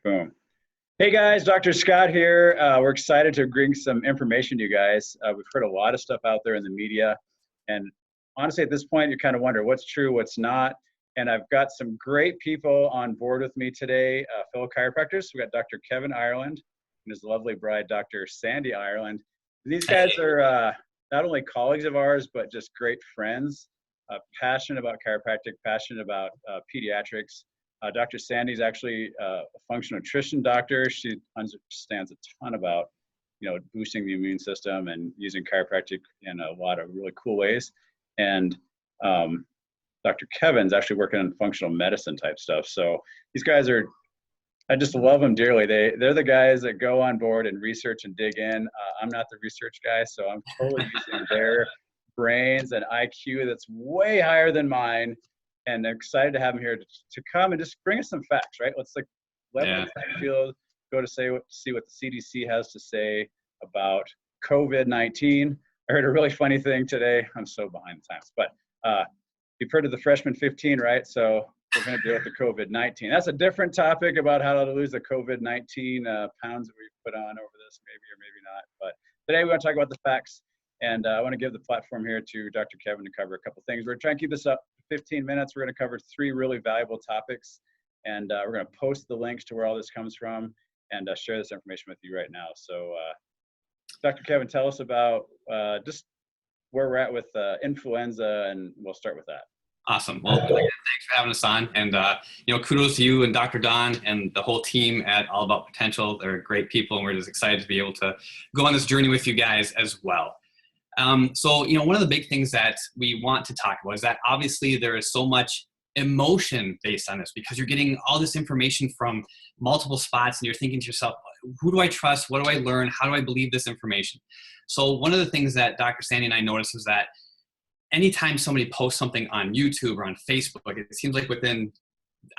Boom. Hey guys, Dr. Scott here. We're excited to bring some information to you guys. We've heard a lot of stuff out there in the media, and honestly, at this point, you kind of wonder what's true, what's not. And I've got some great people on board with me today, fellow chiropractors. We've got Dr. Kevin Ireland and his lovely bride, Dr. Sandy Ireland. These guys are not only colleagues of ours, but just great friends, passionate about chiropractic, passionate about pediatrics. Dr. Sandy's actually a functional nutrition doctor. She understands a ton about, boosting the immune system and using chiropractic in a lot of really cool ways. And Dr. Kevin's actually working on functional medicine type stuff. So these guys are, I just love them dearly. They're the guys that go on board and research and dig in. I'm not the research guy, so I'm totally using their brains and IQ that's way higher than mine. And I'm excited to have him here to come and just bring us some facts, right? Let's level the playing field, go to see what the CDC has to say about COVID-19. I heard a really funny thing today. I'm so behind the times, but you've heard of the freshman 15, right? So we're going to deal with the COVID-19. That's a different topic about how to lose the COVID-19 pounds that we put on over this, maybe or maybe not. But today we want to talk about the facts, and I want to give the platform here to Dr. Kevin to cover a couple things. We're trying to keep this up 15 minutes. We're going to cover 3 really valuable topics, and we're going to post the links to where all this comes from and share this information with you right now. So Dr. Kevin, tell us about just where we're at with influenza, and we'll start with that. Awesome. Well, again, thanks for having us on. And, kudos to you and Dr. Don and the whole team at All About Potential. They're great people, and we're just excited to be able to go on this journey with you guys as well. So, one of the big things that we want to talk about is that obviously there is so much emotion based on this, because you're getting all this information from multiple spots and you're thinking to yourself, who do I trust? What do I learn? How do I believe this information? So one of the things that Dr. Sandy and I noticed is that anytime somebody posts something on YouTube or on Facebook, it seems like within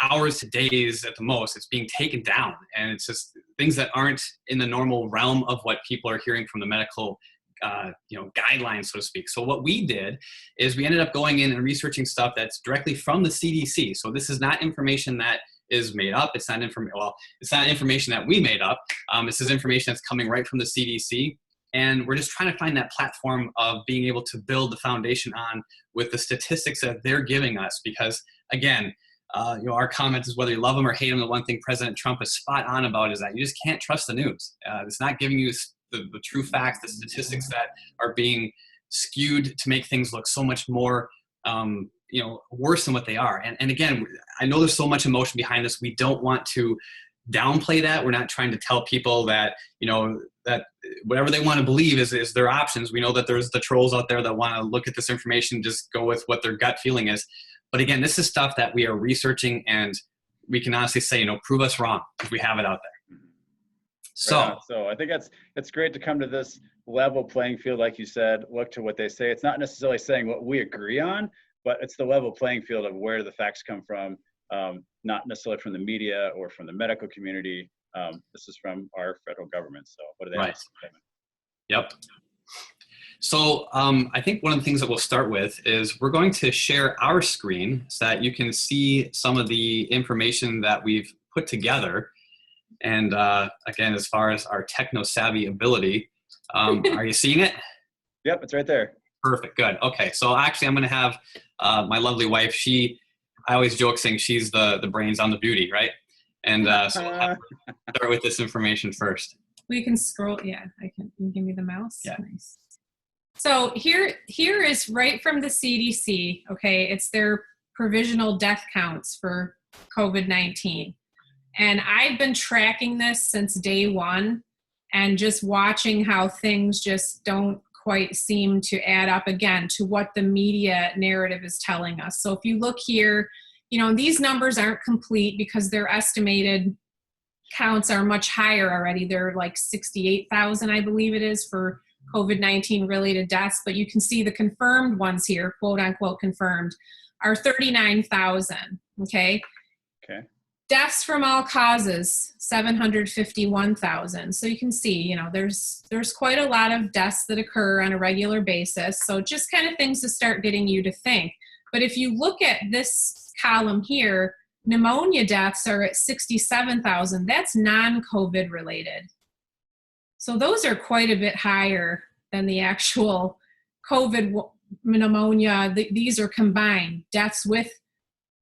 hours to days at the most, it's being taken down. And it's just things that aren't in the normal realm of what people are hearing from the medical guidelines, so to speak. So what we did is we ended up going in and researching stuff that's directly from the CDC. So this is not information that is made up. It's not information that we made up. This is information that's coming right from the CDC. And we're just trying to find that platform of being able to build the foundation on with the statistics that they're giving us. Because again, our comment is whether you love them or hate them, the one thing President Trump is spot on about is that you just can't trust the news. It's not giving you the true facts, the statistics that are being skewed to make things look so much more, worse than what they are. And again, I know there's so much emotion behind this. We don't want to downplay that. We're not trying to tell people that, that whatever they want to believe is their options. We know that there's the trolls out there that want to look at this information, just go with what their gut feeling is. But again, this is stuff that we are researching, and we can honestly say, prove us wrong if we have it out there. So I think it's great to come to this level playing field, like you said, look to what they say. It's not necessarily saying what we agree on, but it's the level playing field of where the facts come from, not necessarily from the media or from the medical community. This is from our federal government. So what do they have to say? Yep. So I think one of the things that we'll start with is we're going to share our screen so that you can see some of the information that we've put together. And again, as far as our techno-savvy ability, are you seeing it? Yep, it's right there. Perfect, good. Okay, so actually I'm going to have my lovely wife, I always joke saying she's the brains on the beauty, right? And so we'll have to start with this information first. We can scroll, yeah, I can. You can give me the mouse? Yeah. Nice. So here is right from the CDC, okay? It's their provisional death counts for COVID-19. And I've been tracking this since day one and just watching how things just don't quite seem to add up again to what the media narrative is telling us. So if you look here, these numbers aren't complete because their estimated counts are much higher already. They're like 68,000, I believe it is, for COVID-19 related deaths. But you can see the confirmed ones here, quote unquote confirmed, are 39,000, okay? Okay. Deaths from all causes, 751,000. So you can see, there's quite a lot of deaths that occur on a regular basis. So just kind of things to start getting you to think. But if you look at this column here, Pneumonia deaths are at 67,000. That's non-COVID related. So those are quite a bit higher than the actual COVID pneumonia. These are combined deaths with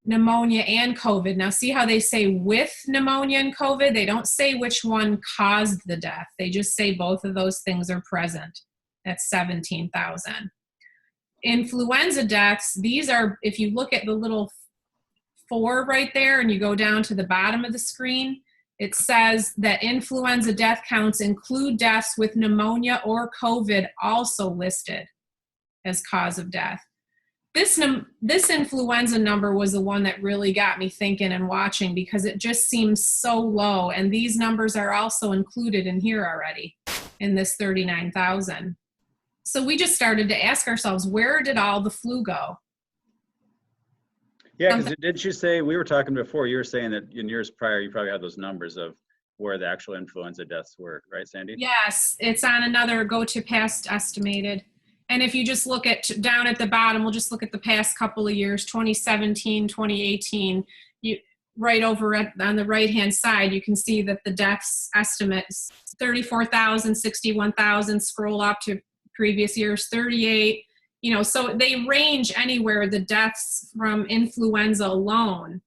pneumonia and COVID. Now see how they say with pneumonia and COVID? They don't say which one caused the death. They just say both of those things are present. That's 17,000. Influenza deaths, these are, if you look at the little 4 right there and you go down to the bottom of the screen, it says that influenza death counts include deaths with pneumonia or COVID also listed as cause of death. This influenza number was the one that really got me thinking and watching, because it just seems so low. And these numbers are also included in here already in this 39,000. So we just started to ask ourselves, where did all the flu go? Yeah, because didn't you say, we were talking before, you were saying that in years prior, you probably had those numbers of where the actual influenza deaths were, right, Sandy? Yes, it's on another go to past estimated. And if you just look at down at the bottom, we'll just look at the past couple of years, 2017, 2018, right over on the right-hand side, you can see that the deaths estimate is 34,000, 61,000, scroll up to previous years, 38, so they range anywhere. The deaths from influenza alone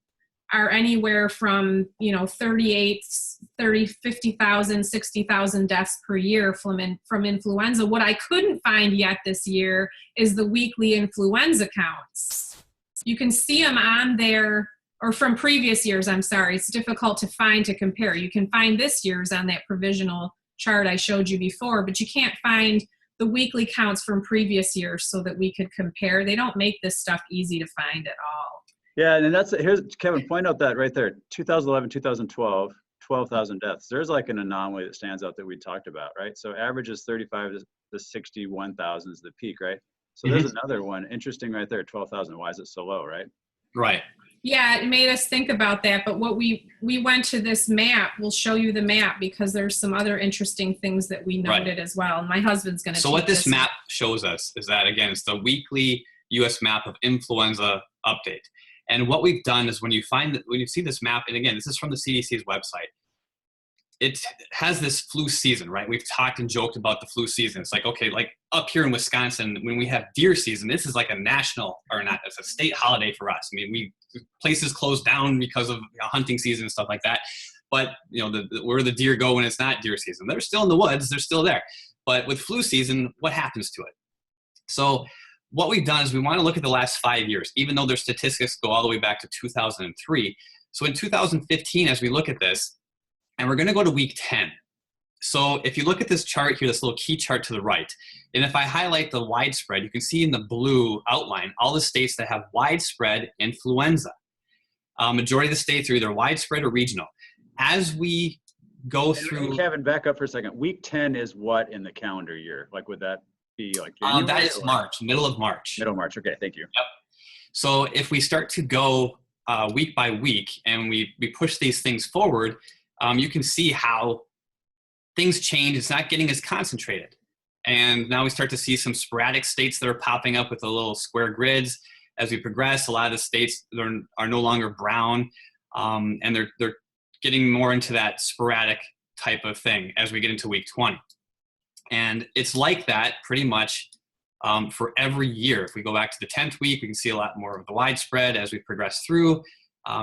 are anywhere from, 38, 30, 50,000, 60,000 deaths per year from influenza. What I couldn't find yet this year is the weekly influenza counts. You can see them on there, or from previous years, I'm sorry. It's difficult to find to compare. You can find this year's on that provisional chart I showed you before, but you can't find the weekly counts from previous years so that we could compare. They don't make this stuff easy to find at all. Yeah, and here's Kevin, point out that right there, 2011, 2012, 12,000 deaths. There's like an anomaly that stands out that we talked about, right? So average is 35 to 61,000 is the peak, right? So there's another one, interesting right there, 12,000. Why is it so low, right? Right. Yeah, it made us think about that. But what we went to this map. We'll show you the map because there's some other interesting things that we noted as well. And my husband's going to. So what this map shows us is that, again, it's the weekly U.S. map of influenza update. And what we've done is when you see this map, and again, this is from the CDC's website, it has this flu season, right? We've talked and joked about the flu season. It's like, okay, like up here in Wisconsin, when we have deer season, this is like a national, or not, it's a state holiday for us. I mean, places close down because of hunting season and stuff like that. But, where the deer go when it's not deer season, they're still in the woods, they're still there. But with flu season, what happens to it? So what we've done is we want to look at the last 5 years, even though their statistics go all the way back to 2003. So in 2015, as we look at this, and we're going to go to week 10. So if you look at this chart here, this little key chart to the right, and if I highlight the widespread, you can see in the blue outline all the states that have widespread influenza. Majority of the states are either widespread or regional. As we go through... Kevin, back up for a second. Week 10 is what in the calendar year? Like, would that be like January? That is March, middle of March. Middle of March, okay, thank you. Yep. So if we start to go week by week and we push these things forward, you can see how things change. It's not getting as concentrated. And now we start to see some sporadic states that are popping up with the little square grids. As we progress, a lot of the states are no longer brown, and they're getting more into that sporadic type of thing as we get into week 20. And it's like that pretty much for every year. If we go back to the 10th week, we can see a lot more of the widespread as we progress through.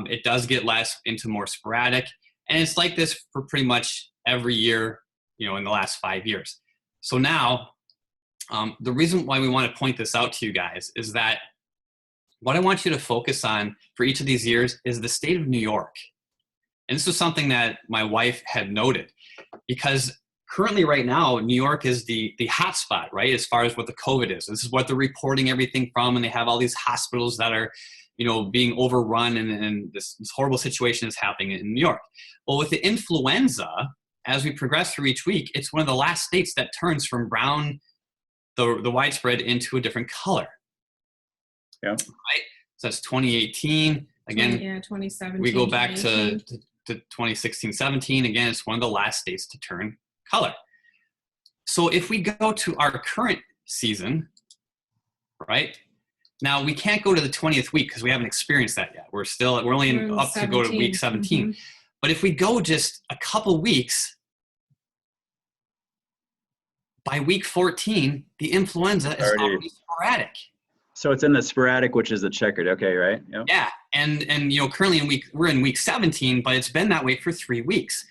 It does get less into more sporadic. And it's like this for pretty much every year, in the last 5 years. So now, the reason why we want to point this out to you guys is that what I want you to focus on for each of these years is the state of New York. And this was something that my wife had noted, because currently right now, New York is the hot spot, right? As far as what the COVID is. This is what they're reporting everything from, and they have all these hospitals that are being overrun, and this horrible situation is happening in New York. Well, with the influenza, as we progress through each week, it's one of the last states that turns from brown, the widespread, into a different color. Yeah. Right? So that's 2018. Again, 2017. We go back to 2016, 17. Again, it's one of the last states to turn color. So if we go to our current season, right? Now we can't go to the 20th week because we haven't experienced that yet. We're only up to go to week 17. Mm-hmm. But if we go just a couple weeks, by week 14, the influenza is already sporadic. So it's in the sporadic, which is the checkered. Okay, right? Yep. Yeah, and currently we're in week 17, but it's been that way for 3 weeks.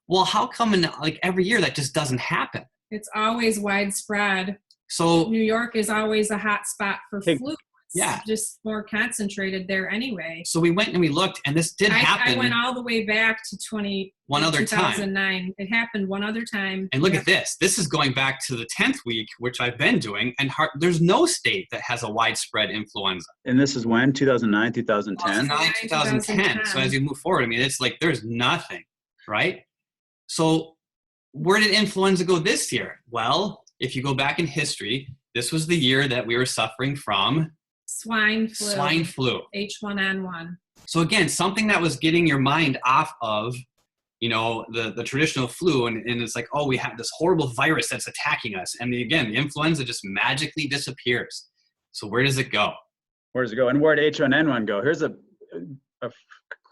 Well, how come every year that just doesn't happen? It's always widespread. So New York is always a hot spot for flu. Yeah, just more concentrated there anyway. So we went and we looked, and this did happen. I went all the way back to 2009. It happened one other time. And look at this. This is going back to the 10th week, which I've been doing, and there's no state that has a widespread influenza. And this is when? 2009, 2010? 2010. So as you move forward, I mean, it's like there's nothing, right? So where did influenza go this year? Well, if you go back in history, this was the year that we were suffering from swine flu. H1N1. So again, something that was getting your mind off of, the traditional flu, and it's like, oh, we have this horrible virus that's attacking us. And again, the influenza just magically disappears. So where does it go? Where does it go? And where did H1N1 go? Here's a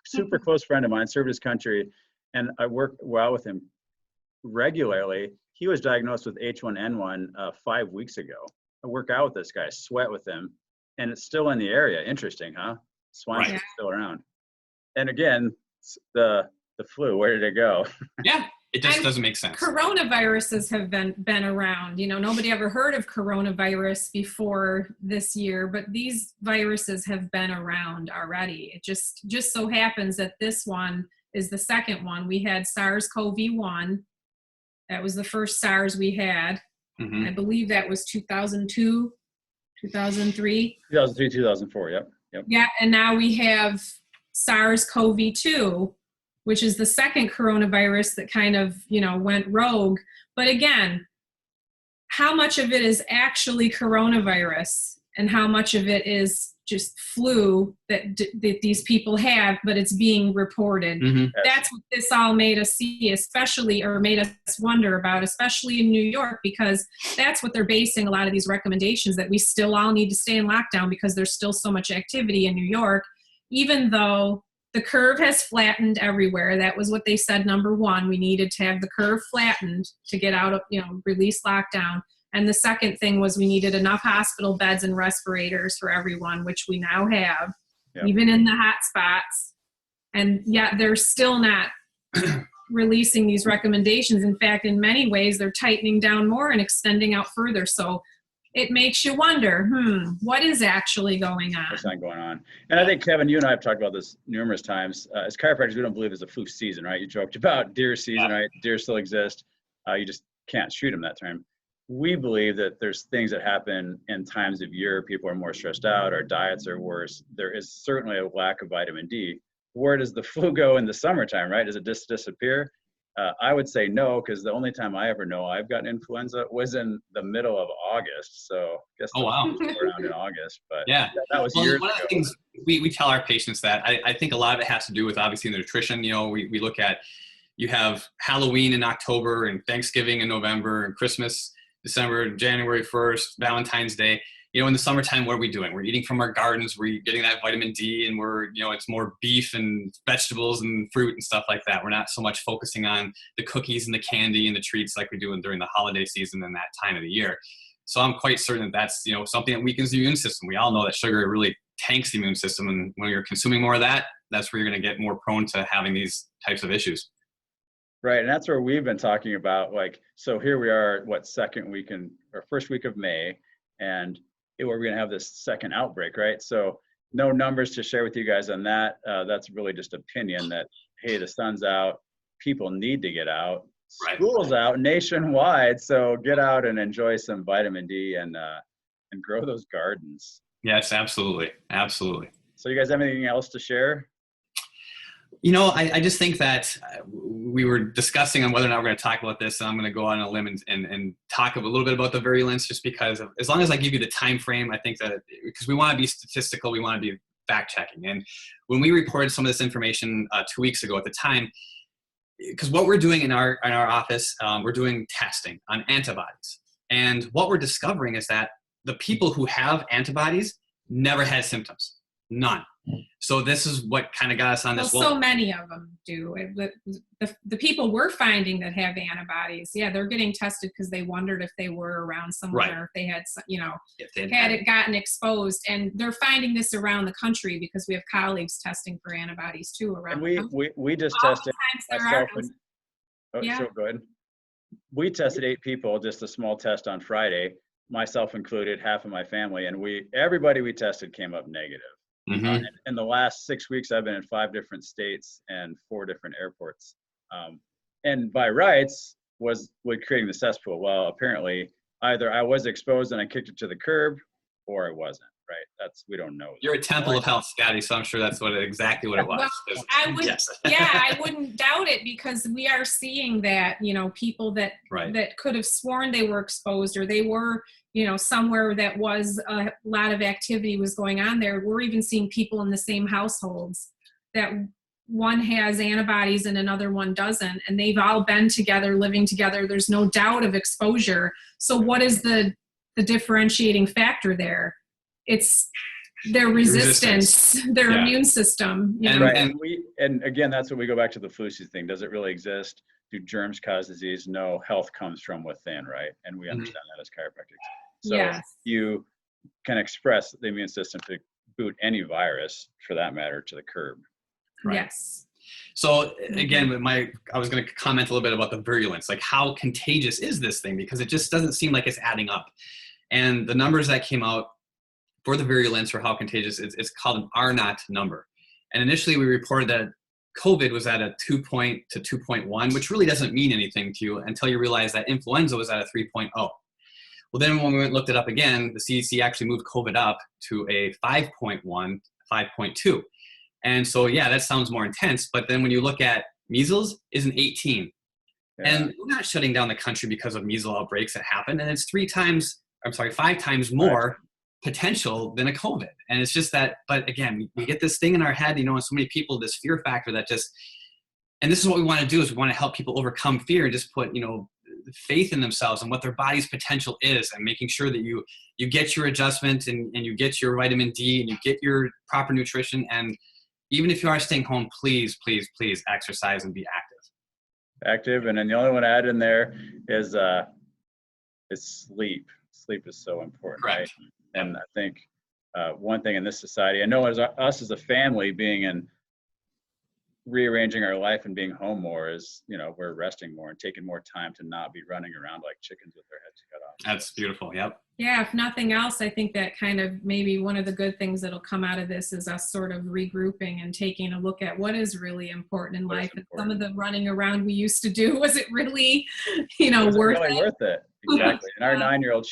super close friend of mine, served his country, and I work well with him regularly. He was diagnosed with H1N1 5 weeks ago. I work out with this guy, sweat with him, and it's still in the area. Interesting, huh? Swine flu is still around. And again, the flu, where did it go? Yeah, it just doesn't make sense. Coronaviruses have been around. Nobody ever heard of coronavirus before this year, but these viruses have been around already. It just so happens that this one is the second one. We had SARS-CoV-1. That was the first SARS we had. Mm-hmm. I believe that was 2002, 2003. 2003, 2004, yep. Yeah, and now we have SARS-CoV-2, which is the second coronavirus that kind of, went rogue. But again, how much of it is actually coronavirus and how much of it is just flu that these people have, but it's being reported. Mm-hmm. That's what this all made us see, made us wonder about, especially in New York, because that's what they're basing a lot of these recommendations, that we still all need to stay in lockdown because there's still so much activity in New York, even though the curve has flattened everywhere. That was what they said. Number one, we needed to have the curve flattened to get out of, release lockdown. And the second thing was we needed enough hospital beds and respirators for everyone, which we now have, even in the hot spots. And yet they're still not releasing these recommendations. In fact, in many ways, they're tightening down more and extending out further. So it makes you wonder, what is actually going on? What's not going on? And I think, Kevin, you and I have talked about this numerous times. As chiropractors, we don't believe it's a flu season, right? You joked about deer season, right? Deer still exist. You just can't shoot them that time. We believe that there's things that happen in times of year. People are more stressed out. Our diets are worse. There is certainly a lack of vitamin D. Where does the flu go in the summertime, right? Does it just disappear? I would say no, because the only time I ever know I've gotten influenza was in the middle of August. So I guess around in August. But yeah, that was years ago. One of the things we tell our patients that I think a lot of it has to do with obviously the nutrition. We look at, you have Halloween in October and Thanksgiving in November and Christmas December, January 1st, Valentine's Day. In the summertime, what are we doing? We're eating from our gardens. We're getting that vitamin D, and it's more beef and vegetables and fruit and stuff like that. We're not so much focusing on the cookies and the candy and the treats like we do during the holiday season and that time of the year. So I'm quite certain that that's, something that weakens the immune system. We all know that sugar really tanks the immune system. And when you're consuming more of that, that's where you're going to get more prone to having these types of issues. Right, and that's where we've been talking about, so here we are, first week of May, and we're going to have this second outbreak, right? So no numbers to share with you guys on that. That's really just opinion that, hey, the sun's out, people need to get out, school's out nationwide, so get out and enjoy some vitamin D and grow those gardens. Yes, absolutely. So you guys have anything else to share? I just think that we were discussing on whether or not we're going to talk about this. And I'm going to go on a limb and talk a little bit about the virulence, just because as long as I give you the time frame, I think that because we want to be statistical, we want to be fact checking. And when we reported some of this information 2 weeks ago at the time, because what we're doing in our office, we're doing testing on antibodies. And what we're discovering is that the people who have antibodies never had symptoms, none. So this is what kind of got us on this. Well, so many of them do. The people we're finding that have antibodies, yeah, they're getting tested because they wondered if they were around someone or if they had, if they had gotten exposed. And they're finding this around the country because we have colleagues testing for antibodies too around. And we just tested myself. So good. We tested 8 people, just a small test on Friday, myself included, half of my family, and everybody we tested came up negative. Mm-hmm. In the last 6 weeks, I've been in 5 different states and 4 different airports. And by rights was creating the cesspool. Well, apparently either I was exposed and I kicked it to the curb, or I wasn't. Right? We don't know. You're a temple of health, Scotty. So I'm sure that's exactly what it was. Well, I wouldn't doubt it, because we are seeing that, people that could have sworn they were exposed, or they were, somewhere that was a lot of activity was going on there. We're even seeing people in the same households that one has antibodies and another one doesn't, and they've all been together, living together. There's no doubt of exposure. So what is the differentiating factor there? It's their resistance, their immune system. And again, that's when we go back to the flu season thing. Does it really exist? Do germs cause disease? No, health comes from within, right? And we understand that as chiropractics. So you can express the immune system to boot any virus, for that matter, to the curb. Right? Yes. So again, I was going to comment a little bit about the virulence, like how contagious is this thing? Because it just doesn't seem like it's adding up. And the numbers that came out for the virulence, or how contagious, it's called an R0 number. And initially we reported that COVID was at a 2 to 2.1, which really doesn't mean anything to you until you realize that influenza was at a 3.0. Well, then when we went and looked it up again, the CDC actually moved COVID up to a 5.1, 5.2. And so, that sounds more intense. But then when you look at measles, is an 18. Yeah. And we're not shutting down the country because of measles outbreaks that happen. And it's 5 times more potential than a COVID. And it's just that, but again, we get this thing in our head, and so many people, this fear factor that and this is what we want to do, is we want to help people overcome fear and just put, faith in themselves and what their body's potential is, and making sure that you get your adjustment and you get your vitamin D and you get your proper nutrition. And even if you are staying home, please, please, please exercise and be active. And then the only one I add in there is sleep. Sleep is so important. Correct. Right? And I think one thing in this society, I know as us as a family being in rearranging our life and being home more, is, we're resting more and taking more time to not be running around like chickens with their heads cut off. That's beautiful. Yep. Yeah. If nothing else, I think that kind of maybe one of the good things that'll come out of this is us sort of regrouping and taking a look at what is really important in life. And some of the running around we used to do, was it really, worth it? Exactly. And our 9-year-old,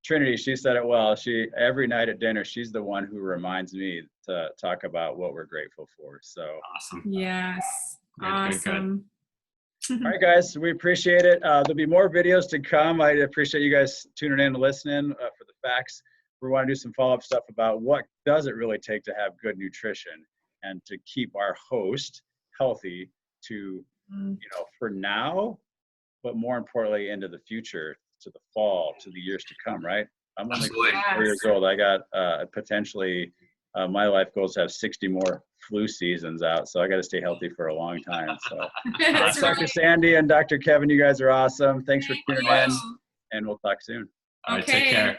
Trinity, she said it well. Every night at dinner, she's the one who reminds me to talk about what we're grateful for. So awesome. Yes. Good, awesome. Good. All right, guys, we appreciate it. There'll be more videos to come. I appreciate you guys tuning in and listening for the facts. We want to do some follow-up stuff about what does it really take to have good nutrition and to keep our host healthy to, for now, but more importantly, into the future, to the fall, to the years to come, right? I'm only 4 years old. I got potentially, my life goals have 60 more flu seasons out, so I got to stay healthy for a long time. So Dr. Sandy and Dr. Kevin, you guys are awesome. Thanks for tuning in, and we'll talk soon. All right, take care.